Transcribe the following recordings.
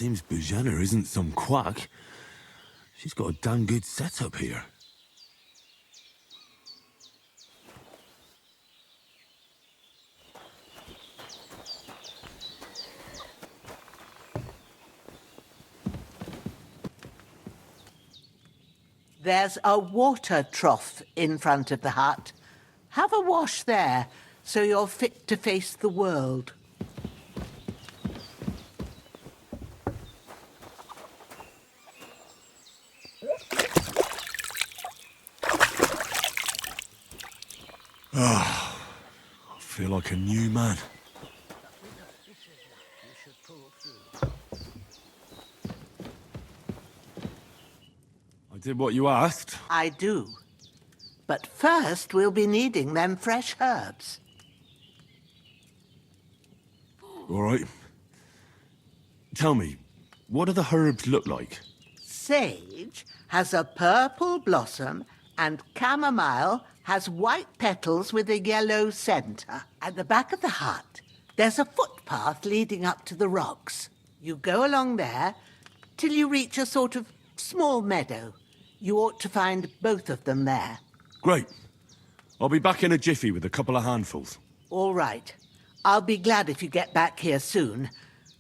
Seems Bujana isn't some quack. She's got a damn good setup here. There's a water trough in front of the hut. Have a wash there, so you're fit to face the world. I feel like a new man. I did what you asked. I do. But first, we'll be needing them fresh herbs. All right. Tell me, what do the herbs look like? Sage has a purple blossom, and chamomile has white petals with a yellow centre. At the back of the hut, there's a footpath leading up to the rocks. You go along there till you reach a sort of small meadow. You ought to find both of them there. Great. I'll be back in a jiffy with a couple of handfuls. All right. I'll be glad if you get back here soon.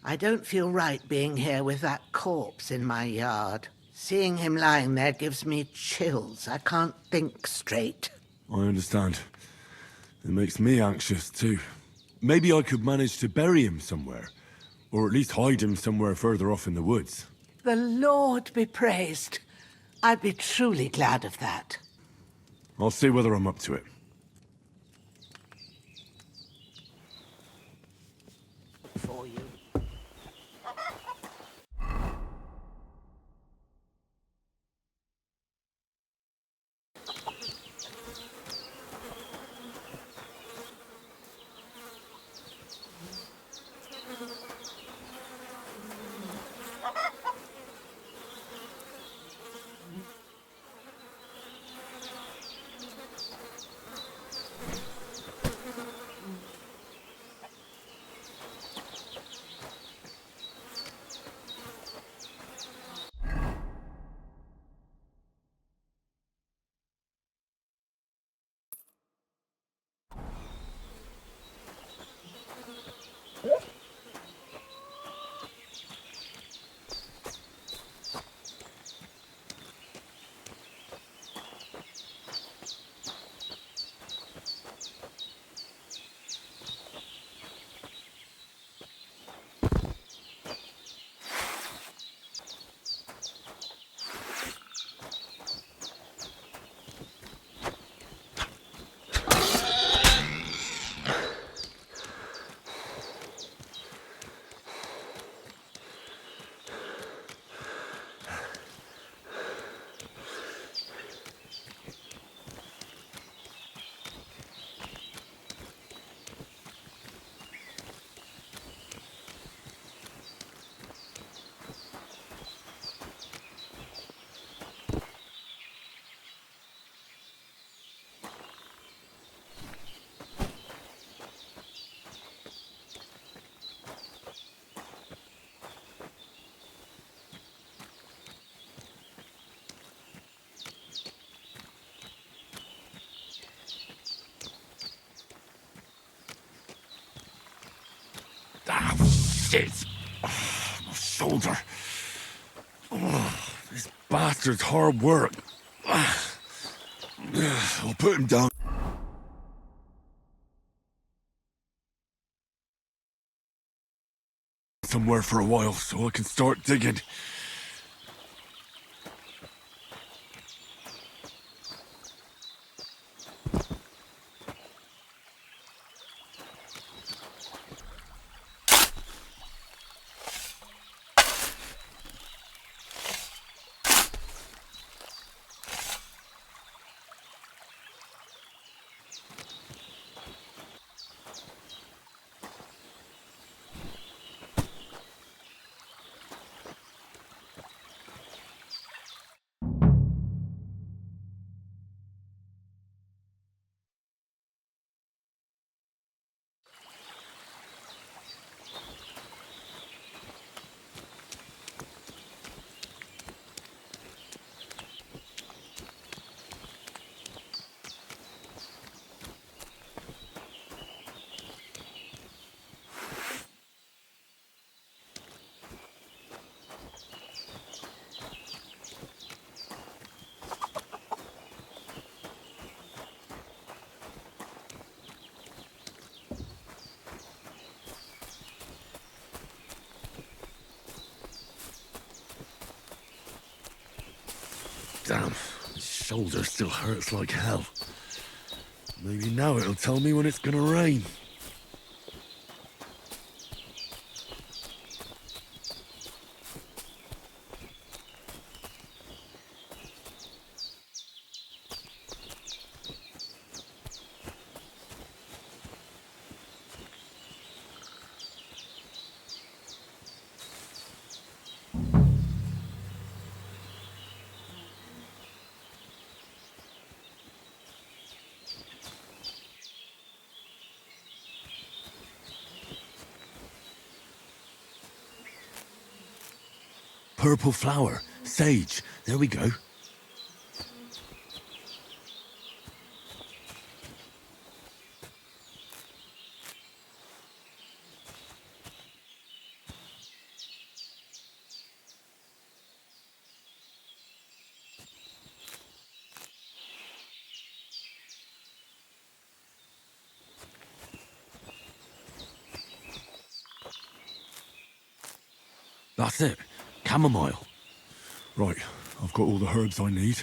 I don't feel right being here with that corpse in my yard. Seeing him lying there gives me chills. I can't think straight. I understand. It makes me anxious, too. Maybe I could manage to bury him somewhere. Or at least hide him somewhere further off in the woods. The Lord be praised. I'd be truly glad of that. I'll see whether I'm up to it. For you. Ah, shit! Oh, my shoulder. Oh, this bastard's hard work. I'll put him down. Somewhere for a while so I can start digging. Damn, his shoulder still hurts like hell. Maybe now it'll tell me when it's gonna rain. Purple flower. Sage. There we go. That's it. Chamomile. Right, I've got all the herbs I need.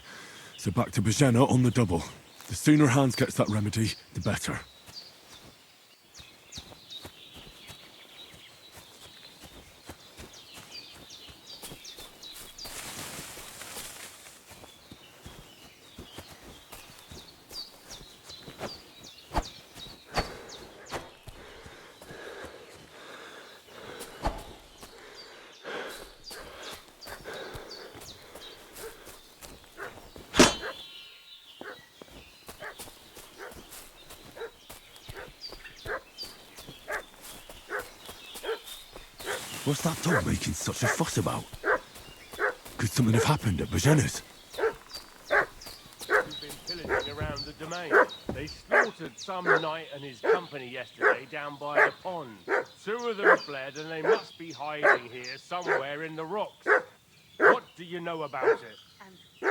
So back to Bohemia on the double. The sooner Hans gets that remedy, the better. What's that dog making such a fuss about? Could something have happened at Bohemia's? Who've been pillaging around the domain. They slaughtered some knight and his company yesterday down by the pond. 2 of them fled and they must be hiding here somewhere in the rocks. What do you know about it? And who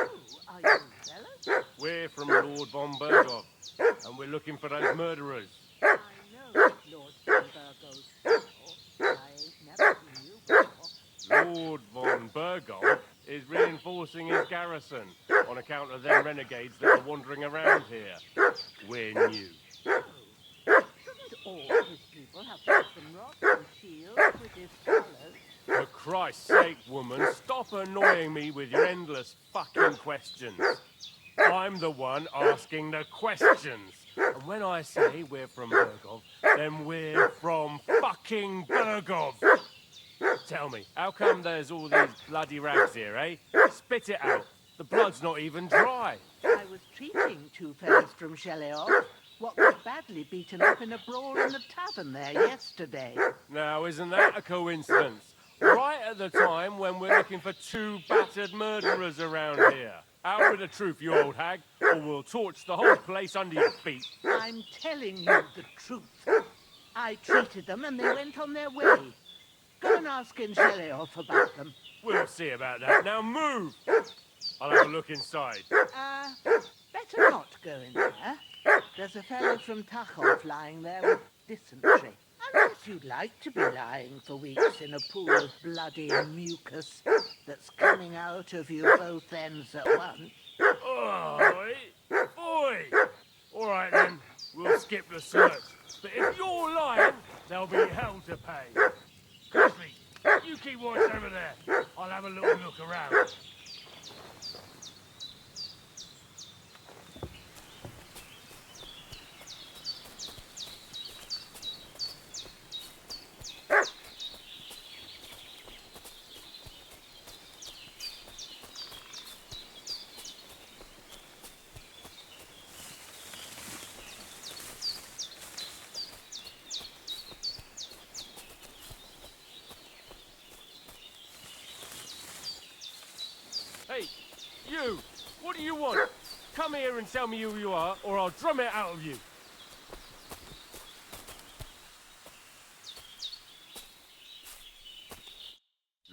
are you, fellas? We're from Lord von Bergov, and we're looking for those murderers. I know Lord Burgo's people. I ain't never seen you before. Lord von Bergov is reinforcing his garrison on account of them renegades that are wandering around here. We're new. Shouldn't all his people have some rocks and shields with his colours? For Christ's sake, woman, stop annoying me with your endless fucking questions. I'm the one asking the questions. And when I say we're from Bergov, then we're from fucking Bergov. Tell me, how come there's all these bloody rags here, eh? Spit it out. The blood's not even dry. I was treating 2 fellas from Shelleyot, what was badly beaten up in a brawl in the tavern there yesterday. Now, isn't that a coincidence? Right at the time when we're looking for 2 battered murderers around here. Out with the truth, you old hag, or we'll torch the whole place under your feet. I'm telling you the truth. I treated them and they went on their way. Go and ask in Shelleyot about them. We'll see about that. Now move! I'll have a look inside. Better not go in there. There's a fellow from Tachov lying there with dysentery. Unless you'd like to be lying for weeks in a pool of bloody mucus that's coming out of you both ends at once. Oi! Boy! All right then, we'll skip the search. But if you're lying, there'll be hell to pay. Grizzly, you keep watch over there. I'll have a little look around. Hey, you! What do you want? Come here and tell me who you are, or I'll drum it out of you.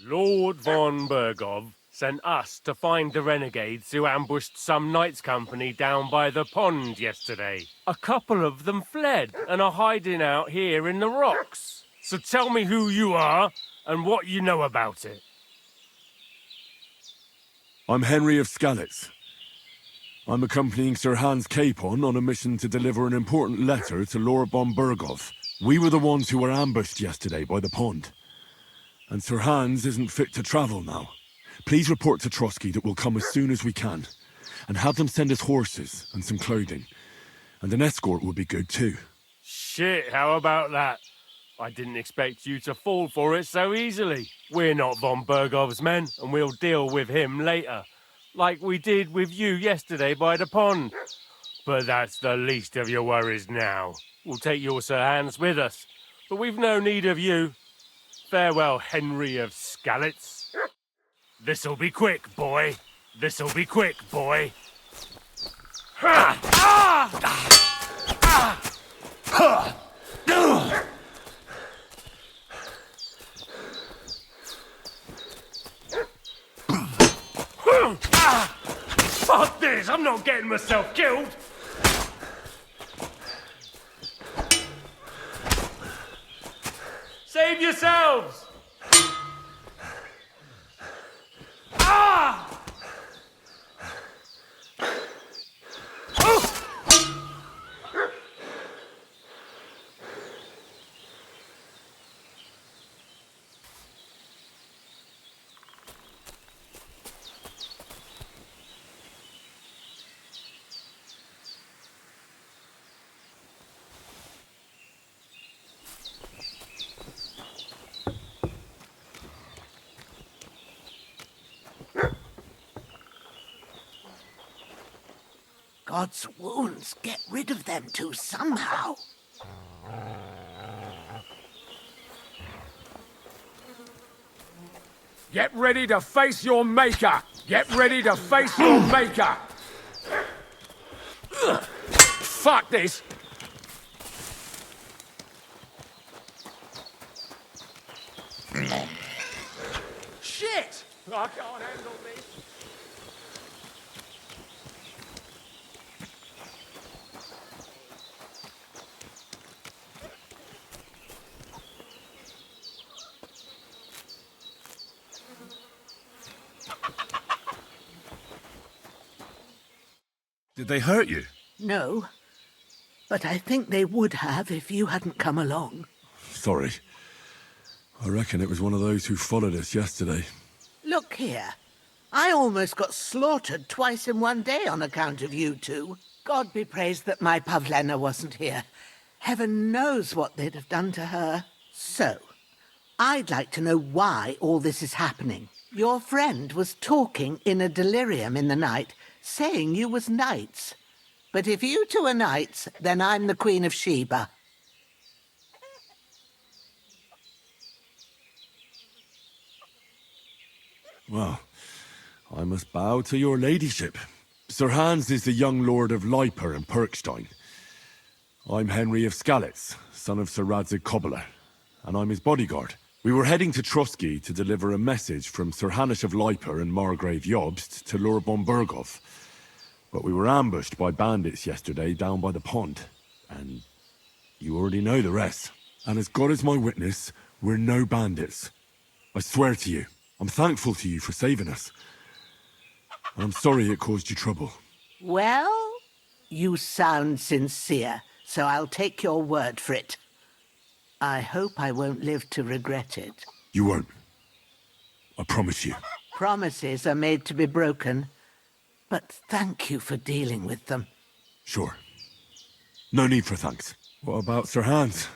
Lord von Bergov sent us to find the renegades who ambushed some knights' company down by the pond yesterday. A couple of them fled and are hiding out here in the rocks. So tell me who you are and what you know about it. I'm Henry of Skalitz, I'm accompanying Sir Hans Capon on a mission to deliver an important letter to Lord von Berghoff. We were the ones who were ambushed yesterday by the pond. And Sir Hans isn't fit to travel now. Please report to Trotsky that we'll come as soon as we can. And have them send us horses and some clothing. And an escort would be good too. Shit, how about that? I didn't expect you to fall for it so easily. We're not von Berghoff's men, and we'll deal with him later. Like we did with you yesterday by the pond. But that's the least of your worries now. We'll take your Sir Hans with us. But we've no need of you. Farewell, Henry of Skalitz. This'll be quick, boy. This'll be quick, boy. Ha! Ah! Ah! Ha! Ah! Fuck this! I'm not getting myself killed! Save yourselves! Ah! Oh! God's wounds, get rid of them too somehow. Get ready to face your maker! Get ready to face your maker! Ugh. Fuck this! Shit! I can't handle this. Did they hurt you? No, but I think they would have if you hadn't come along. Sorry. I reckon it was one of those who followed us yesterday. Look here. I almost got slaughtered twice in one day on account of you two. God be praised that my Pavlena wasn't here. Heaven knows what they'd have done to her. So, I'd like to know why all this is happening. Your friend was talking in a delirium in the night, saying you was knights. But if you two are knights, then I'm the Queen of Sheba. Well, I must bow to your ladyship. Sir Hans is the young lord of Leiper and Perkstein. I'm Henry of Skalitz, son of Sir Radzig Kobyla, and I'm his bodyguard. We were heading to Trotsky to deliver a message from Sir Hanish of Leiper and Margrave Jobst to Lord von Berghoff. But we were ambushed by bandits yesterday down by the pond. And you already know the rest. And as God is my witness, we're no bandits. I swear to you, I'm thankful to you for saving us. And I'm sorry it caused you trouble. Well, you sound sincere, so I'll take your word for it. I hope I won't live to regret it. You won't. I promise you. Promises are made to be broken. But thank you for dealing with them. Sure. No need for thanks. What about Sir Hans?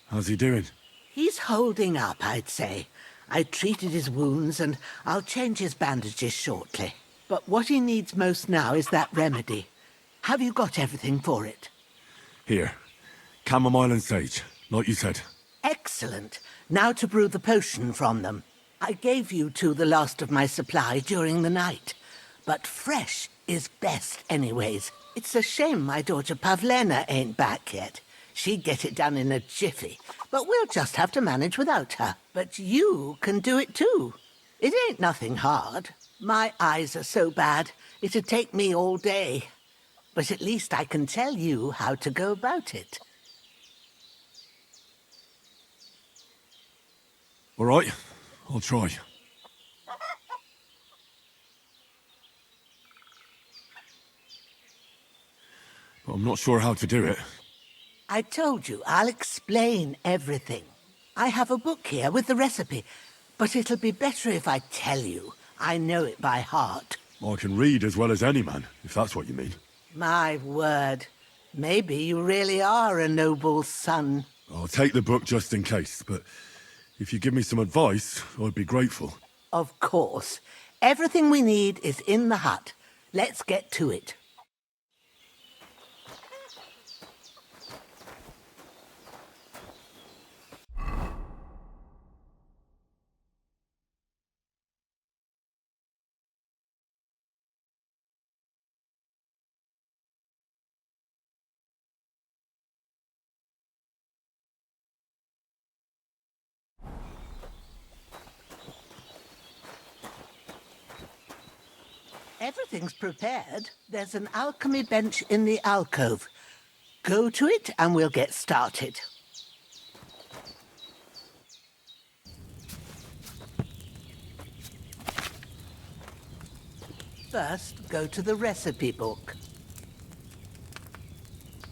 How's he doing? He's holding up, I'd say. I treated his wounds and I'll change his bandages shortly. But what he needs most now is that remedy. Have you got everything for it? Here. Chamomile and sage, like you said. Excellent. Now to brew the potion from them. I gave you two the last of my supply during the night. But fresh is best anyways. It's a shame my daughter Pavlena ain't back yet. She'd get it done in a jiffy. But we'll just have to manage without her. But you can do it too. It ain't nothing hard. My eyes are so bad, it'd take me all day. But at least I can tell you how to go about it. All right, I'll try. but I'm not sure how to do it. I told you, I'll explain everything. I have a book here with the recipe, but it'll be better if I tell you. I know it by heart. I can read as well as any man, if that's what you mean. My word. Maybe you really are a noble son. I'll take the book just in case, but if you give me some advice, I'd be grateful. Of course. Everything we need is in the hut. Let's get to it. Everything's prepared. There's an alchemy bench in the alcove. Go to it and we'll get started. First, go to the recipe book.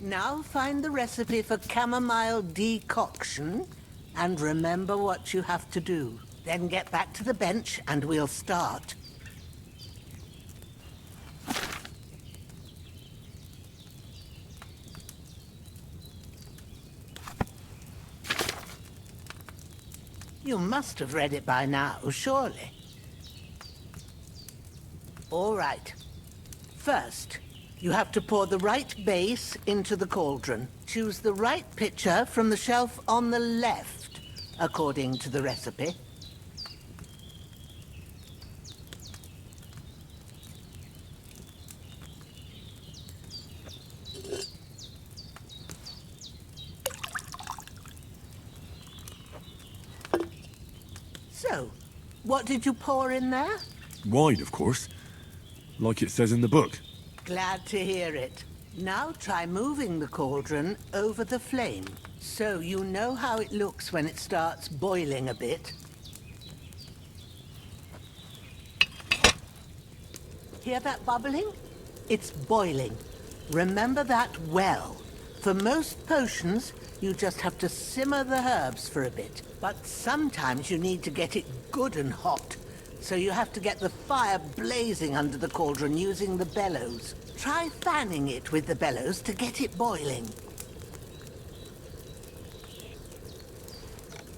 Now find the recipe for chamomile decoction and remember what you have to do. Then get back to the bench and we'll start. You must have read it by now, surely. All right. First, you have to pour the right base into the cauldron. Choose the right pitcher from the shelf on the left, according to the recipe. So, what did you pour in there? Wine, of course. Like it says in the book. Glad to hear it. Now try moving the cauldron over the flame, so you know how it looks when it starts boiling a bit. Hear that bubbling? It's boiling. Remember that well. For most potions, you just have to simmer the herbs for a bit. But sometimes you need to get it good and hot. So you have to get the fire blazing under the cauldron using the bellows. Try fanning it with the bellows to get it boiling.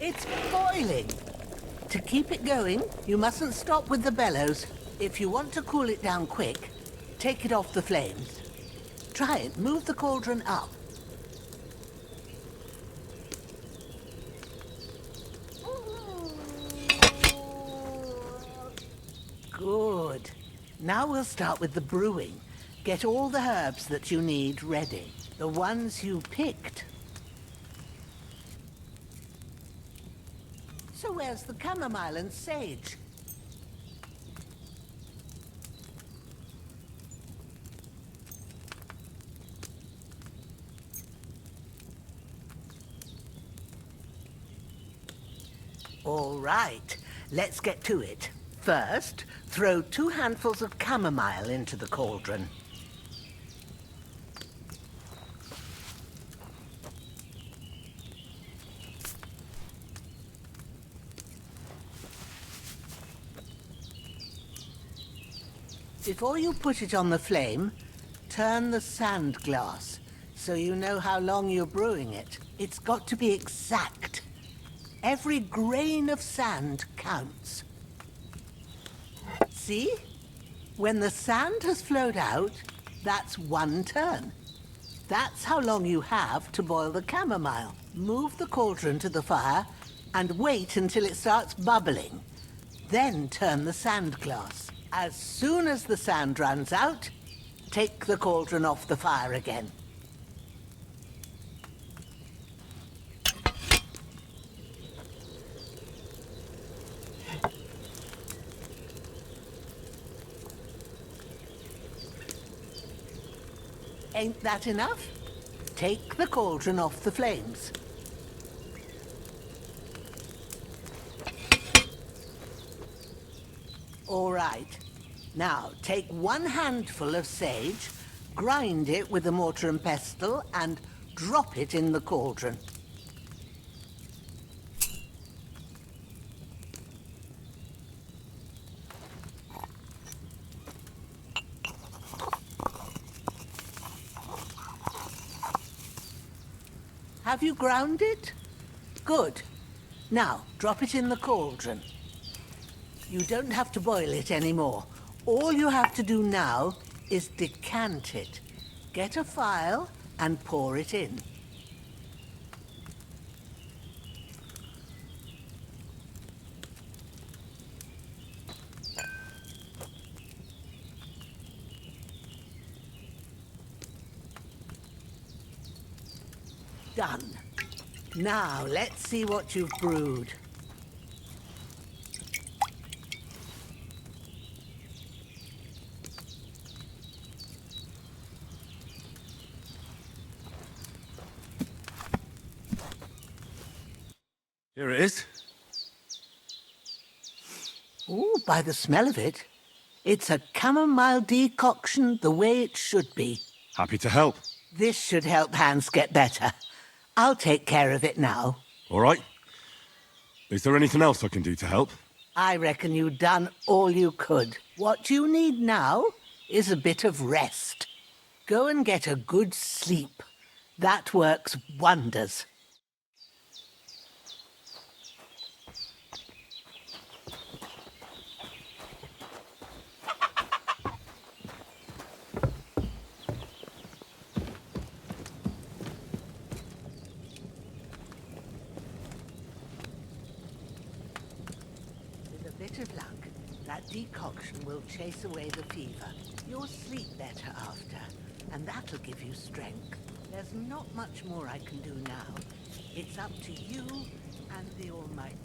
It's boiling! To keep it going, you mustn't stop with the bellows. If you want to cool it down quick, take it off the flames. Try it. Move the cauldron up. Good. Now we'll start with the brewing. Get all the herbs that you need ready. The ones you picked. So where's the chamomile and sage? All right, let's get to it. First, throw 2 handfuls of chamomile into the cauldron. Before you put it on the flame, turn the sand glass so you know how long you're brewing it. It's got to be exact. Every grain of sand counts. See? When the sand has flowed out, that's 1 turn. That's how long you have to boil the chamomile. Move the cauldron to the fire and wait until it starts bubbling. Then turn the sand glass. As soon as the sand runs out, take the cauldron off the fire again. Ain't that enough? Take the cauldron off the flames. All right. Now, take 1 handful of sage, Grind it with a mortar and pestle and drop it in the cauldron. Have you ground it? Good. Now, drop it in the cauldron. You don't have to boil it anymore. All you have to do now is decant it. Get a phial and pour it in. Done. Now, let's see what you've brewed. Here it is. Ooh, by the smell of it, it's a chamomile decoction the way it should be. Happy to help. This should help Hans get better. I'll take care of it now. All right. Is there anything else I can do to help? I reckon you've done all you could. What you need now is a bit of rest. Go and get a good sleep. That works wonders. Bit of luck. That decoction will chase away the fever. You'll sleep better after, and that'll give you strength. There's not much more I can do now. It's up to you and the Almighty.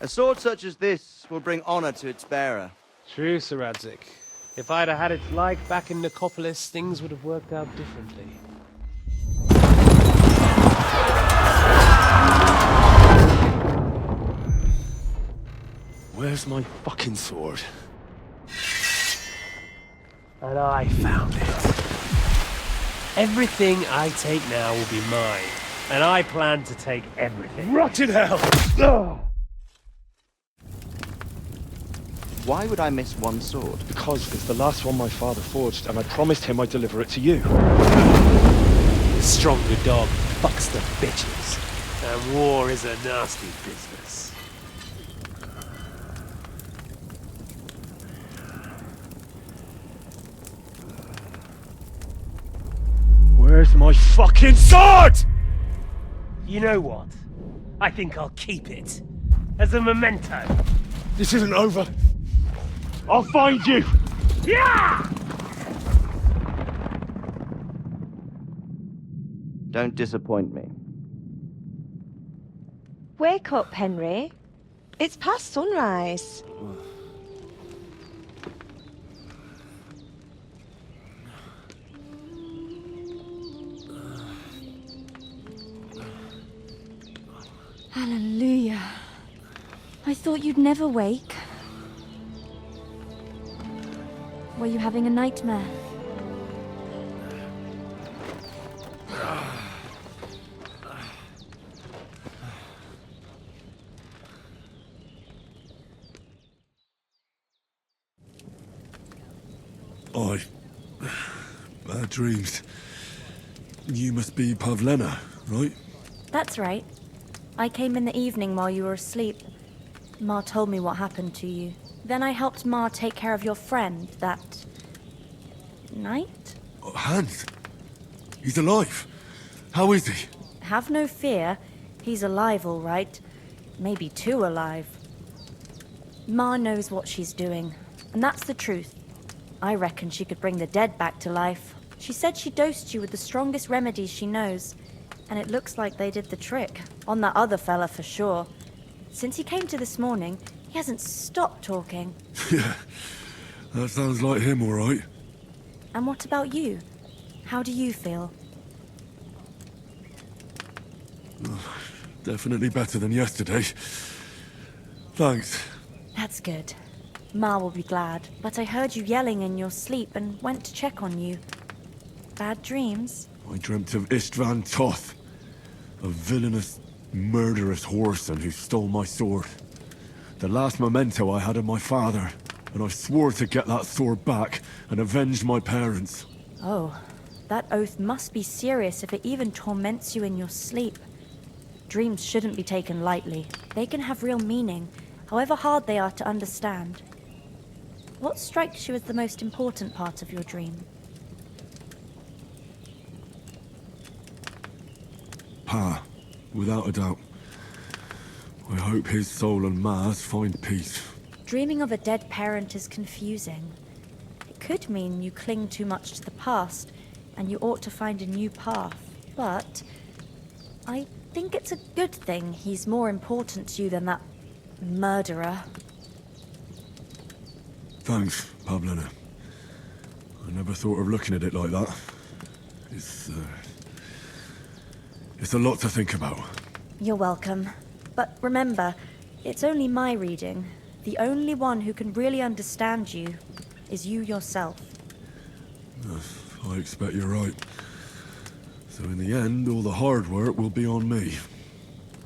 A sword such as this will bring honor to its bearer. True, Sir Radzik. If I'd have had its like back in Nicopolis, things would have worked out differently. Where's my fucking sword? And I found it. Everything I take now will be mine, and I plan to take everything. Rotten hell! Ugh. Why would I miss one sword? Because it's the last one my father forged, and I promised him I'd deliver it to you. The stronger dog fucks the bitches, and war is a nasty business. Where's my fucking sword? You know what? I think I'll keep it. As a memento. This isn't over. I'll find you! Yeah! Don't disappoint me. Wake up, Henry. It's past sunrise. Hallelujah. I thought you'd never wake. Were you having a nightmare? Bad dreams. You must be Pavlena, right? That's right. I came in the evening while you were asleep. Ma told me what happened to you. Then I helped Ma take care of your friend that night? Oh, Hans. He's alive. How is he? Have no fear. He's alive, all right. Maybe too alive. Ma knows what she's doing, and that's the truth. I reckon she could bring the dead back to life. She said she dosed you with the strongest remedies she knows, and it looks like they did the trick. On that other fella for sure. Since he came to this morning, he hasn't stopped talking. Yeah, that sounds like him, all right. And what about you? How do you feel? Definitely better than yesterday. Thanks. That's good. Ma will be glad, but I heard you yelling in your sleep and went to check on you. Bad dreams? I dreamt of Istvan Toth, a villainous, murderous whoreson who stole my sword. The last memento I had of my father, and I swore to get that sword back and avenge my parents. Oh, that oath must be serious if it even torments you in your sleep. Dreams shouldn't be taken lightly. They can have real meaning, however hard they are to understand. What strikes you as the most important part of your dream? Pa, without a doubt. I hope his soul and Ma's find peace. Dreaming of a dead parent is confusing. It could mean you cling too much to the past, and you ought to find a new path. But I think it's a good thing he's more important to you than that murderer. Thanks, Pablina. I never thought of looking at it like that. It's a lot to think about. You're welcome. But remember, it's only my reading. The only one who can really understand you is you yourself. I expect you're right. So in the end, all the hard work will be on me.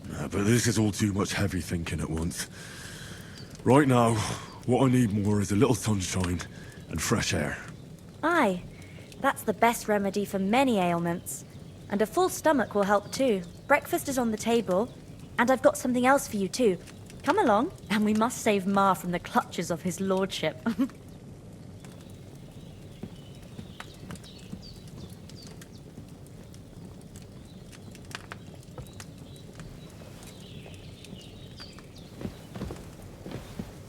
But this is all too much heavy thinking at once. Right now, what I need more is a little sunshine and fresh air. Aye, that's the best remedy for many ailments. And a full stomach will help too. Breakfast is on the table, and I've got something else for you too. Come along, and we must save Ma from the clutches of his lordship.